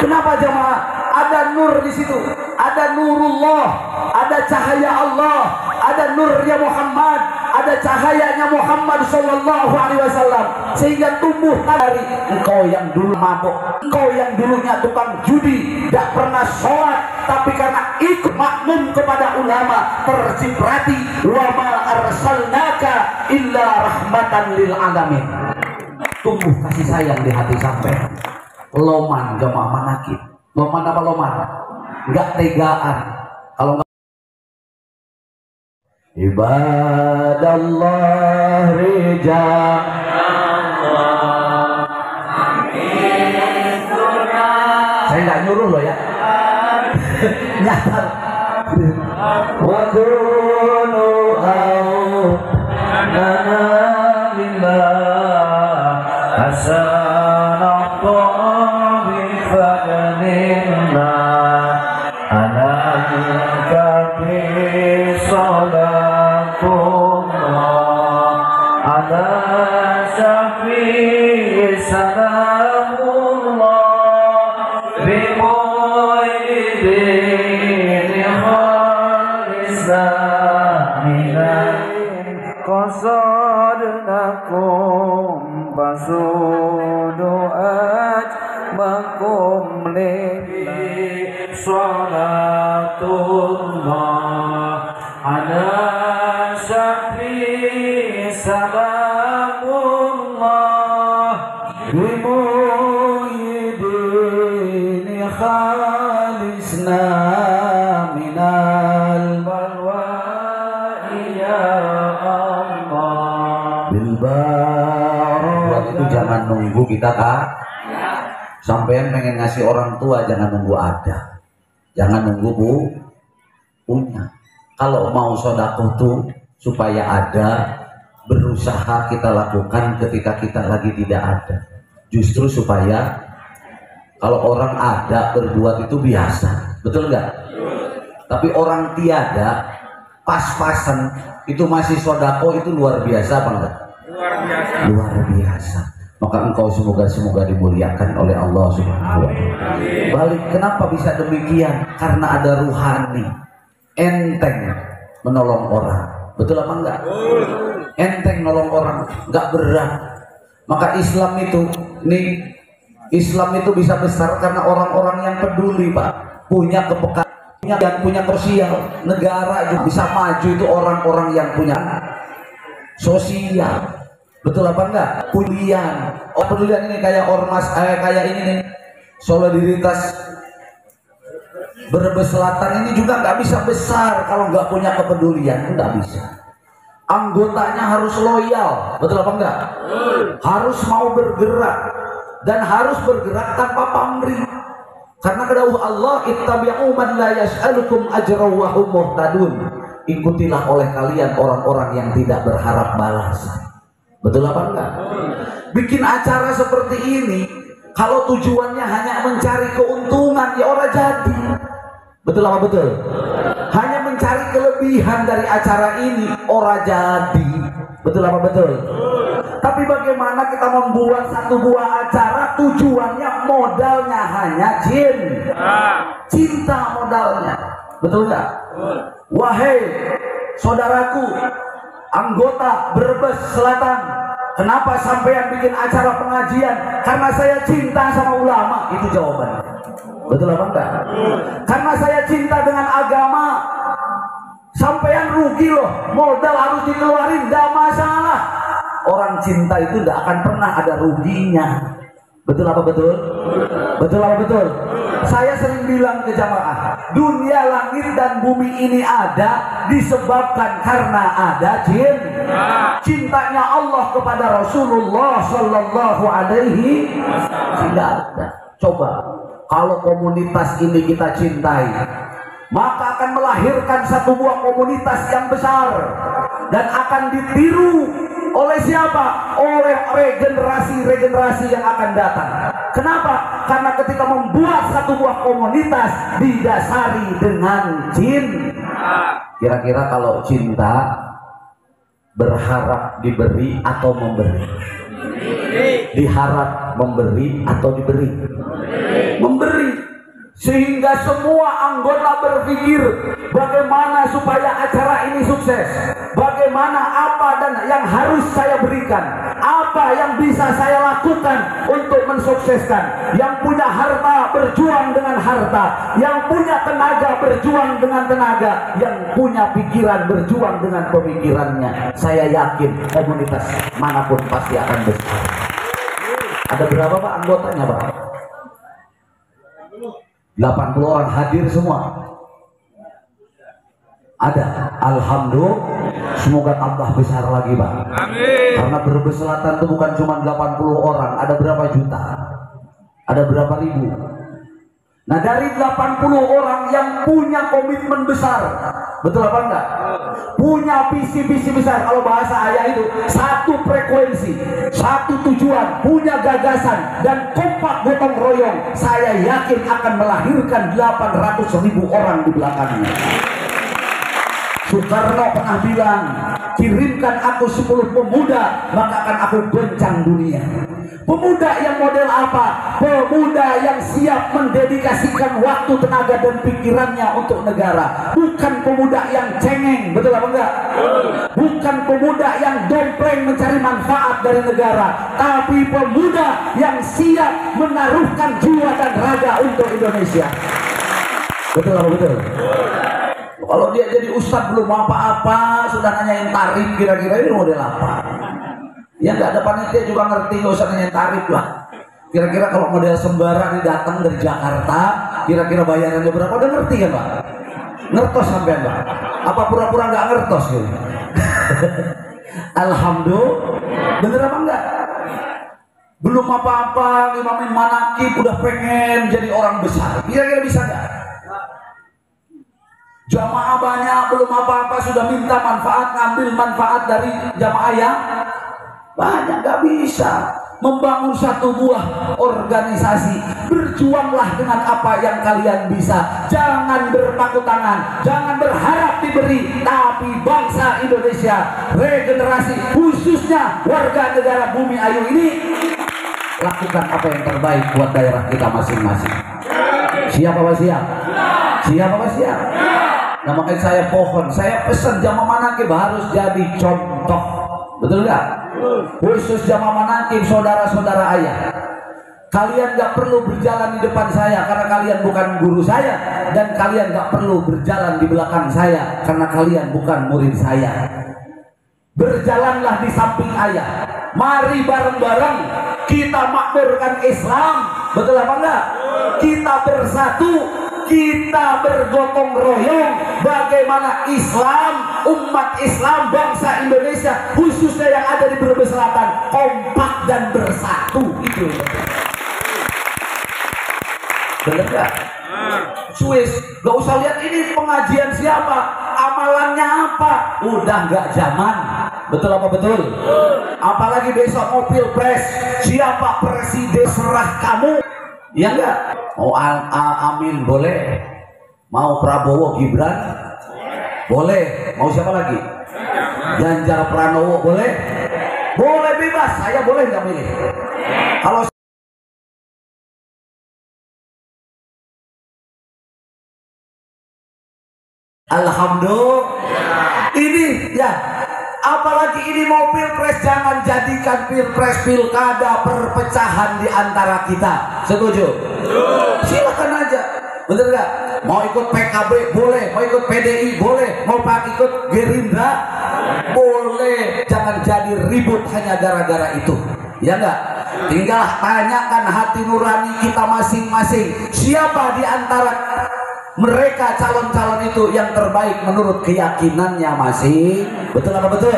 Kenapa jamaah? Ada nur di situ, ada nurullah, ada cahaya Allah, ada nurnya Muhammad, ada cahayanya Muhammad sallallahu alaihi wasallam, sehingga tumbuh dari engkau yang dulu mabuk, engkau yang dulunya tukang judi, tidak pernah sholat, tapi karena ikut makmum kepada ulama terciprati, wa ma arsalnaka illa rahmatan lil alamin. Tumbuh kasih sayang di hati sampai. Loman jamaah manakib. Loman apa loman? Enggak tegaan. Kalau enggak ibadallah rijal saya enggak nyuruh loh ya. Nyata. Wa kunu au nana lillah hasanatu bi fadlillah anaka bi salatullah ala syafi salamullah bi mu'idin khalisaminan qasadnakum basudu ajmakum lillahi salatullah ala syafi salamullah bimu'idini khalisna minal balwa'i ya Allah bilbarat. Itu jangan nunggu kita sampean pengen ngasih orang tua, jangan nunggu ada, jangan nunggu punya. Kalau mau sedekah tuh supaya ada, berusaha kita lakukan ketika kita lagi tidak ada. Justru supaya kalau orang ada berbuat itu biasa, betul nggak? Tapi orang tiada pas-pasan itu masih sedekah, itu luar biasa apa enggak? Luar biasa. Luar biasa. Maka engkau semoga dimuliakan oleh Allah Subhanahu wa Ta'ala. Balik, kenapa bisa demikian? Karena ada ruhani. Enteng menolong orang. Betul apa enggak? Enteng nolong orang, enggak berat. Maka Islam itu bisa besar karena orang-orang yang peduli, Pak. Punya kepekaan, punya sosial. Negara juga bisa maju itu orang-orang yang punya sosial. Betul apa enggak? Pedulian. Oh, pedulian ini kayak ormas, kayak ini nih. Solidaritas Brebes Selatan ini juga nggak bisa besar kalau nggak punya kepedulian, nggak bisa. Anggotanya harus loyal, betul apa enggak? Harus mau bergerak dan harus bergerak tanpa pamrih. Karena kedawuh Allah, ittabi'u man la yas'alukum ajran wa hum muhtadun. Ikutilah oleh kalian orang-orang yang tidak berharap balasan. Betul apa enggak? Bikin acara seperti ini kalau tujuannya hanya mencari keuntungan, ya orang jadi. Betul apa betul? Hanya mencari kelebihan dari acara ini, orang jadi. Betul apa betul? Tapi bagaimana kita membuat satu buah acara tujuannya modalnya hanya cinta modalnya. Betul enggak? Wahai saudaraku, anggota Brebes Selatan, Kenapa sampean bikin acara pengajian? Karena saya cinta sama ulama. Itu jawabannya. Betul apa enggak? Karena saya cinta dengan agama. Sampean rugi loh, modal harus dikeluarin, enggak masalah. Orang cinta itu tidak akan pernah ada ruginya. Betul apa betul? Betul apa betul? Saya sering bilang ke jamaah, dunia langit dan bumi ini ada disebabkan karena ada cintanya Allah kepada Rasulullah Sallallahu Alaihi Wasallam. Coba kalau komunitas ini kita cintai, maka akan melahirkan satu buah komunitas yang besar dan akan ditiru oleh siapa? Oleh regenerasi yang akan datang. Kenapa? Karena ketika membuat satu buah komunitas didasari dengan cinta. Kira-kira kalau cinta berharap diberi atau memberi? Diharap memberi atau diberi? Memberi. Sehingga semua anggota berpikir bagaimana supaya acara ini sukses, bagaimana apa dan yang harus saya berikan, apa yang bisa saya lakukan untuk mensukseskan. Yang punya harta berjuang dengan harta, yang punya tenaga berjuang dengan tenaga, yang punya pikiran berjuang dengan pemikirannya. Saya yakin komunitas manapun pasti akan besar. Ada berapa Pak anggotanya Pak? 80 orang hadir semua. Ada. Alhamdulillah. Semoga tambah besar lagi Pak. Amin. Karena berbeselatan itu bukan cuma 80 orang. Ada berapa juta? Ada berapa ribu? Nah dari 80 orang yang punya komitmen besar, betul apa enggak? Punya visi-visi besar. Kalau bahasa ayah itu satu frekuensi, satu tujuan, punya gagasan dan kompak gotong royong. Saya yakin akan melahirkan 800.000 orang di belakangnya. Soekarno pernah bilang, kirimkan aku 10 pemuda, maka akan aku goncang dunia. Pemuda yang model apa? Pemuda yang siap mendedikasikan waktu, tenaga dan pikirannya untuk negara. Bukan pemuda yang cengeng, betul apa enggak? Bukan pemuda yang dompleng mencari manfaat dari negara, tapi pemuda yang siap menaruhkan jiwa dan raga untuk Indonesia. Betul apa betul? Kalau dia jadi ustadz belum apa-apa, sudah nanyain tarif, kira-kira ini model apa? Ya nggak ada panitia juga ngerti, nggak usah nanyain tarif lah. Kira-kira kalau model sembara ini datang dari Jakarta, kira-kira bayarannya berapa? Udah ngerti kan Pak? Ngertos sampean Pak? Apa pura-pura nggak ngertos gitu? Alhamdulillah, bener apa enggak? Belum apa-apa, imamin manakib udah pengen jadi orang besar. Kira-kira bisa nggak? Jamaah banyak, belum apa-apa sudah minta manfaat, ngambil manfaat dari jamaah yang banyak. Gak bisa membangun satu buah organisasi. Berjuanglah dengan apa yang kalian bisa. Jangan berpangku tangan, jangan berharap diberi, tapi bangsa Indonesia, regenerasi khususnya warga negara Bumi Ayu ini, lakukan apa yang terbaik buat daerah kita masing-masing. Siap apa siap? Siap apa siap? Nah makanya saya pohon, saya pesan jamaah manakib harus jadi contoh. Betul nggak? Khusus jamaah manakib, saudara-saudara ayah, kalian nggak perlu berjalan di depan saya karena kalian bukan guru saya, dan kalian nggak perlu berjalan di belakang saya karena kalian bukan murid saya. Berjalanlah di samping ayah. Mari bareng-bareng kita makmurkan Islam. Betul apa enggak? Kita bersatu, kita bergotong royong bagaimana Islam, umat Islam, bangsa Indonesia khususnya yang ada di Brebes Selatan kompak dan bersatu. Itu benar nggak? Swiss, gak usah lihat ini pengajian siapa, amalannya apa, udah nggak zaman. Betul apa betul? Apalagi besok mau pilpres, siapa presiden serah kamu. Ya enggak? Mau Amin boleh, mau Prabowo Gibran boleh, mau siapa lagi? Ganjar Pranowo boleh, boleh bebas. Saya boleh nggak milih? Kalau Alhamdulillah, ini ya Apalagi ini mau pilpres, jangan jadikan pilpres pilkada perpecahan di antara kita. Setuju? Silakan aja. Bener gak? Mau ikut PKB boleh, mau ikut PDI boleh, mau ikut Gerindra boleh. Jangan jadi ribut hanya gara-gara itu. Ya enggak? Tinggal tanyakan hati nurani kita masing-masing. Siapa di antara mereka calon-calon itu yang terbaik menurut keyakinannya masing? Betul apa betul?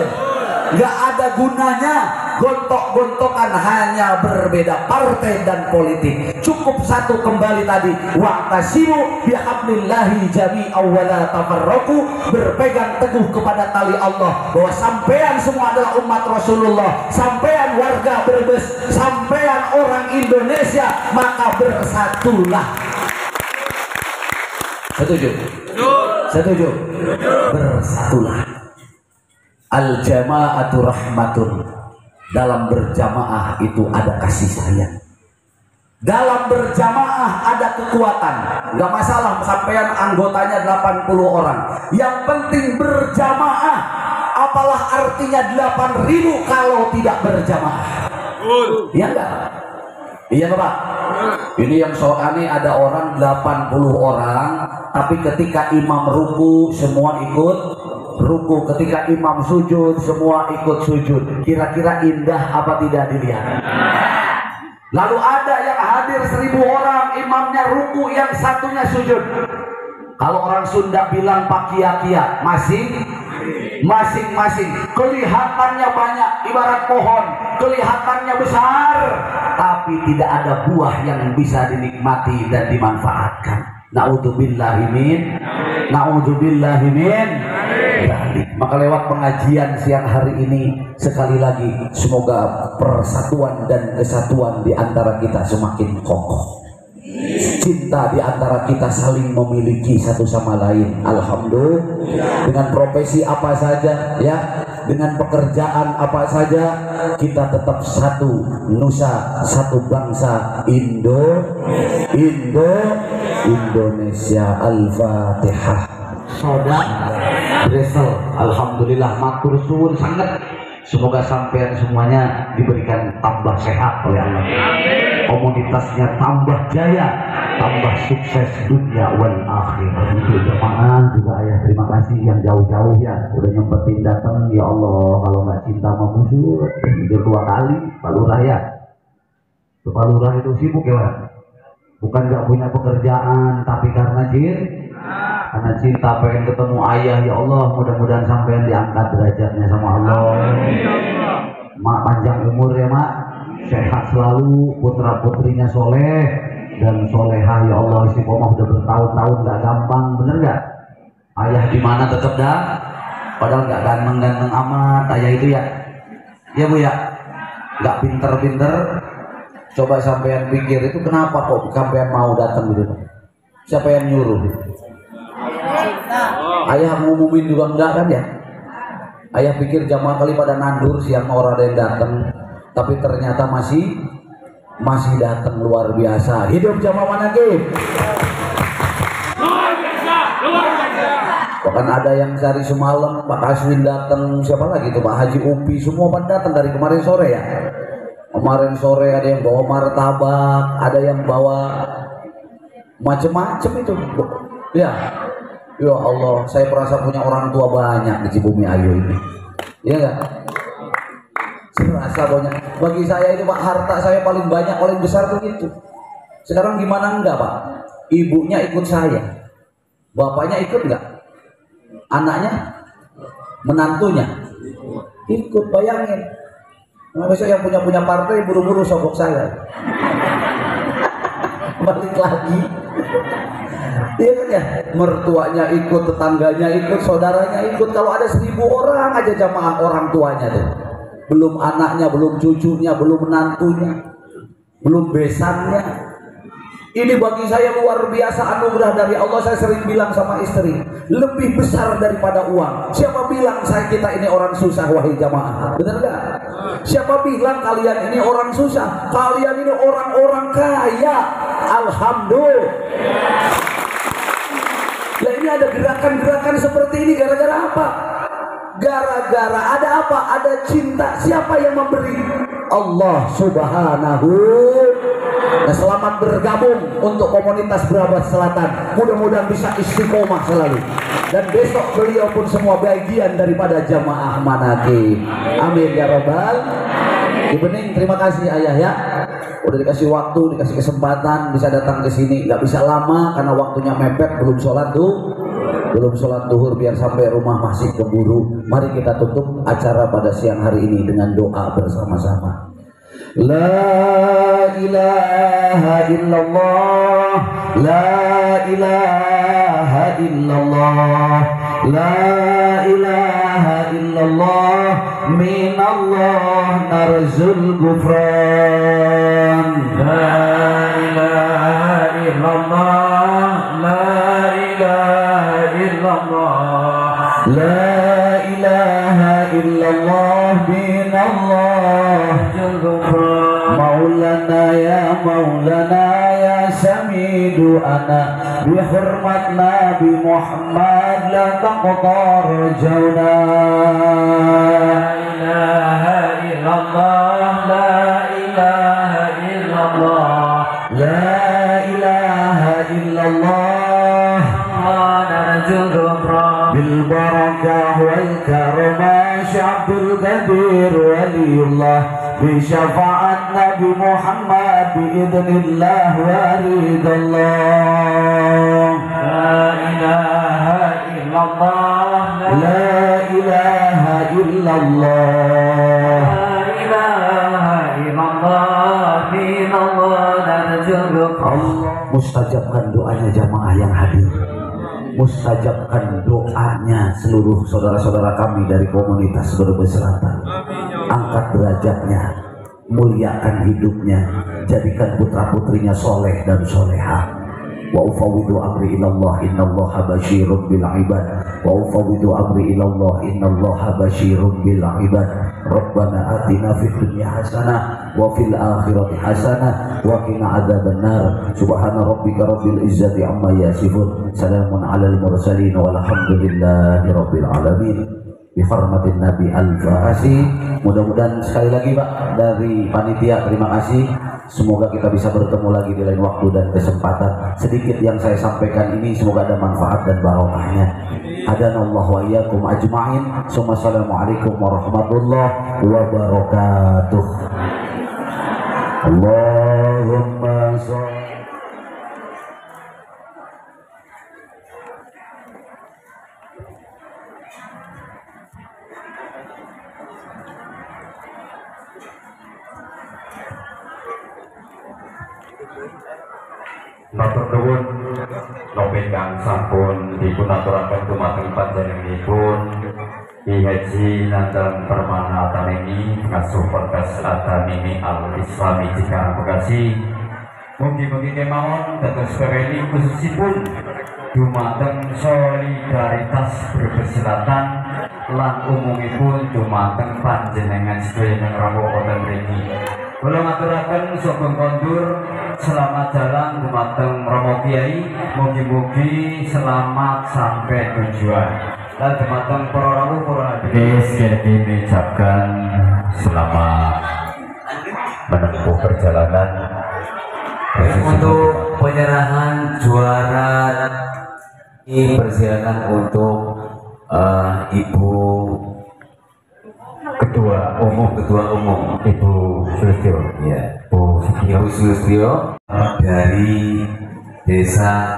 Nggak ada gunanya gontok-gontokan hanya berbeda partai dan politik. Cukup satu kembali tadi, wa'tasimu bihablillahi jami'an wa la tafarraqu, berpegang teguh kepada tali Allah, bahwa sampean semua adalah umat Rasulullah, sampean warga Brebes, sampean orang Indonesia, maka bersatulah. Setuju? Setuju? Bersatulah. Al-jama'atu rahmatun. Dalam berjamaah itu ada kasih sayang. Dalam berjamaah ada kekuatan. Gak masalah sampean anggotanya 80 orang. Yang penting berjamaah. Apalah artinya 8.000 kalau tidak berjamaah? Iya enggak? Iya Bapak? Ini yang soalnya ada orang 80 orang, tapi ketika imam ruku semua ikut ruku, ketika imam sujud semua ikut sujud. Kira-kira indah apa tidak dilihat? Lalu ada yang hadir 1.000 orang, imamnya ruku, yang satunya sujud. Kalau orang Sunda bilang pakia-kia, masing-masing kelihatannya banyak, ibarat pohon, kelihatannya besar, tapi tidak ada buah yang bisa dinikmati dan dimanfaatkan. Na'udzubillahi min Maka lewat pengajian siang hari ini, sekali lagi semoga persatuan dan kesatuan di antara kita semakin kokoh. Cinta di antara kita saling memiliki satu sama lain. Alhamdulillah. Dengan profesi apa saja ya, dengan pekerjaan apa saja, kita tetap satu nusa, satu bangsa, Indonesia. Al-Fatihah. Soda Bresel, alhamdulillah matur suwun sangat. Semoga sampean semuanya diberikan tambah sehat oleh Allah. Komunitasnya tambah jaya, tambah sukses dunia wal akhirah. Untuk jemaah juga ayah terima kasih yang jauh-jauh ya udah nyempetin datang. Ya Allah, kalau nggak cinta sama musuh tidur 2 kali. Pak Lurah ya, Pak Lurah itu sibuk ya Pak. Bukan nggak punya pekerjaan, tapi karena cinta pengen ketemu ayah. Ya Allah, mudah-mudahan sampean diangkat derajatnya sama Allah. Mak panjang umur ya Mak, sehat selalu, putra putrinya soleh dan solehah. Ya Allah, istiqomah udah bertahun-tahun, gak gampang, bener gak? Ayah di mana tetap dah, padahal gak ganteng-ganteng amat ayah itu ya. Ya Bu ya, gak pinter-pinter. Coba sampean pikir itu kenapa kok sampean mau datang gitu? Siapa yang nyuruh? Ayah ngumumin juga enggak kan ya? Ayah pikir jamaah kali pada nandur siang orang ada yang datang, tapi ternyata masih datang. Luar biasa. Hidup jamaah manakib. Bahkan ada yang cari semalam, Pak Aswin datang, siapa lagi tuh Pak Haji Upi, semua pada datang dari kemarin sore ya. Kemarin sore ada yang bawa martabak, ada yang bawa macem-macem itu. Ya. Ya Allah, saya merasa punya orang tua banyak di Cibumi Ayu ini. Iya enggak? Serasa banyak. Bagi saya itu Pak, harta saya paling banyak, paling besar begitu. Sekarang gimana enggak Pak? Ibunya ikut saya, bapaknya ikut enggak? Anaknya, menantunya ikut. Bayangin. Nah, besok yang punya partai buru-buru sogok saya. Balik lagi. Iya kan ya, mertuanya ikut, tetangganya ikut, saudaranya ikut. Kalau ada 1.000 orang aja jamaah orang tuanya tuh, belum anaknya, belum cucunya, belum menantunya, belum besannya. Ini bagi saya luar biasa anugerah dari Allah. Saya sering bilang sama istri, lebih besar daripada uang. Siapa bilang kita ini orang susah, wahai jamaah? Benar gak? Siapa bilang kalian ini orang susah? Kalian ini orang-orang kaya. Alhamdulillah. Nah ini ada gerakan-gerakan seperti ini gara-gara apa? Gara-gara ada apa? Ada cinta. Siapa yang memberi? Allah Subhanahu. Nah, selamat bergabung untuk komunitas Brebes Selatan. Mudah-mudahan bisa istiqomah selalu. Dan besok beliau pun semua bagian daripada jamaah manakib. Amin ya robbal. Ibu Ning, terima kasih ayah ya. Udah dikasih waktu, dikasih kesempatan bisa datang ke sini. Nggak bisa lama karena waktunya mepet. Belum sholat duhur biar sampai rumah masih keburu. Mari kita tutup acara pada siang hari ini dengan doa bersama-sama. La ilaha illallah, la ilaha illallah, la ilaha illallah, minallah narzul gufran. La ilaha illallah, la ilaha illallah, La ilaha illallah, minallah Maulana ya samidu ana bihurmat Nabi Muhammad la taqtar jawna. La ilaha illallah, la ilaha illallah, La ilaha illallah bil barakah wal karamah Syabdul Qadir waliyullah bi syafaat Nabi Muhammad bi idznillah waridallah. La ilaha illallah, La ilaha illallah, la ilaha illallah, minallah narjul mustajabkan doanya jamaah yang hadir, mustajabkan doanya seluruh saudara-saudara kami dari komunitas Brebes Selatan. Angkat derajatnya, muliakan hidupnya, jadikan putra-putrinya soleh dan solehah. Wa ufawwidu amri ilallah innallaha basyirun bil ibad. Wa ufawwidu amri ilallah innallaha basyirun bil ibad. Rabbana atina fid dunya hasanah wa fil akhirati hasanah wa qina adzabannar. Subhana rabbika rabbil izzati amma yasifun. Salamun alal mursalin walhamdulillahi rabbil alamin. Bihormatin Nabi Al-Fahasi. Mudah-mudahan sekali lagi Pak dari panitia terima kasih. Semoga kita bisa bertemu lagi di lain waktu dan kesempatan. Sedikit yang saya sampaikan ini semoga ada manfaat dan barokahnya. Hadanallah wa iyyakum ajma'in. Assalamualaikum warahmatullahi wabarakatuh. Allahumma sholli. Matur nuwun nopi kang sampun dipunaturaken dumateng panjenenganipun Ki Haji Nandang Permana Atanemi ngasuh podcast Atanemi Al Islami Cikarang Bekasi. Mugi-mugi kemawon dados pereli khususipun dumateng solidaritas Brebes Selatan lan umumipun dumateng panjenengan sedaya ing rawuh wonten mriki. Kula ngaturaken sugeng kondur selamat jalan dumateng Romo Kiai, mugi-mugi selamat sampai tujuan. Dan dumateng para rawuh para hadirin sekalian diucapkan selamat menempuh perjalanan. Untuk penyerahan juara ini persilakan untuk Ibu Ketua Umum Ibu Sulistyo, ya, Ibu Sulistyo dari Desa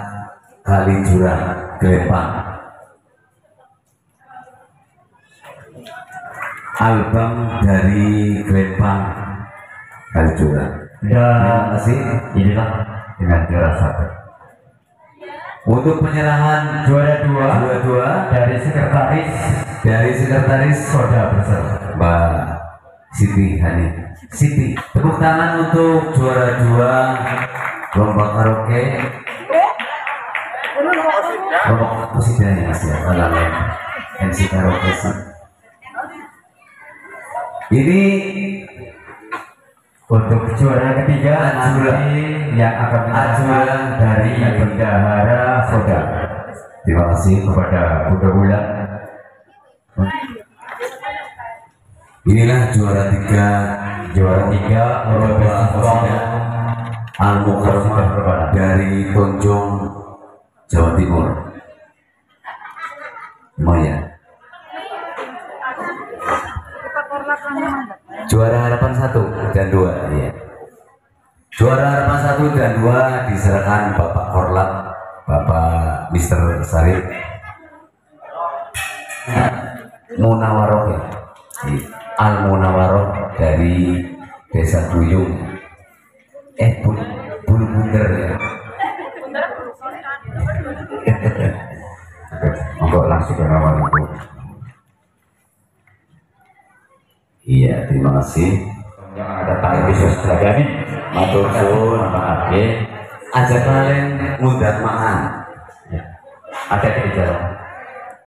Kalijurang, Glepang. Album dari Glepang, Kalijurang. Terima kasih. Inilah dengan juara satu. Untuk penyerahan Juara dua dari sekretaris Soda Bersel Mbak Siti Hani. Siti, tepuk tangan untuk juara 2 lomba karaoke. Lomba presiden ya Mas ya, MC karaoke sih. Ini untuk juara ketiga yang akan menyerahkan dari Bendahara Soda. terima kasih Kepada Buddha Wulan. Inilah juara tiga Al Mukarramah dari Tonjong, Jawa Timur. Lumayan. Juara harapan 1 dan 2 ya. Juara harapan 1 dan 2 diserahkan Bapak Korlat, Bapak Mister Sarip Munawaroh ya. Al Munawaroh dari Desa Duyung. Bulu Bunder ya. Monggo langsung ke awal Ibu. Iya, terima kasih. Yang ada tangga bisa selagi Matur suwun Pak. Ajak kalian mudah mangan. ada di jalan.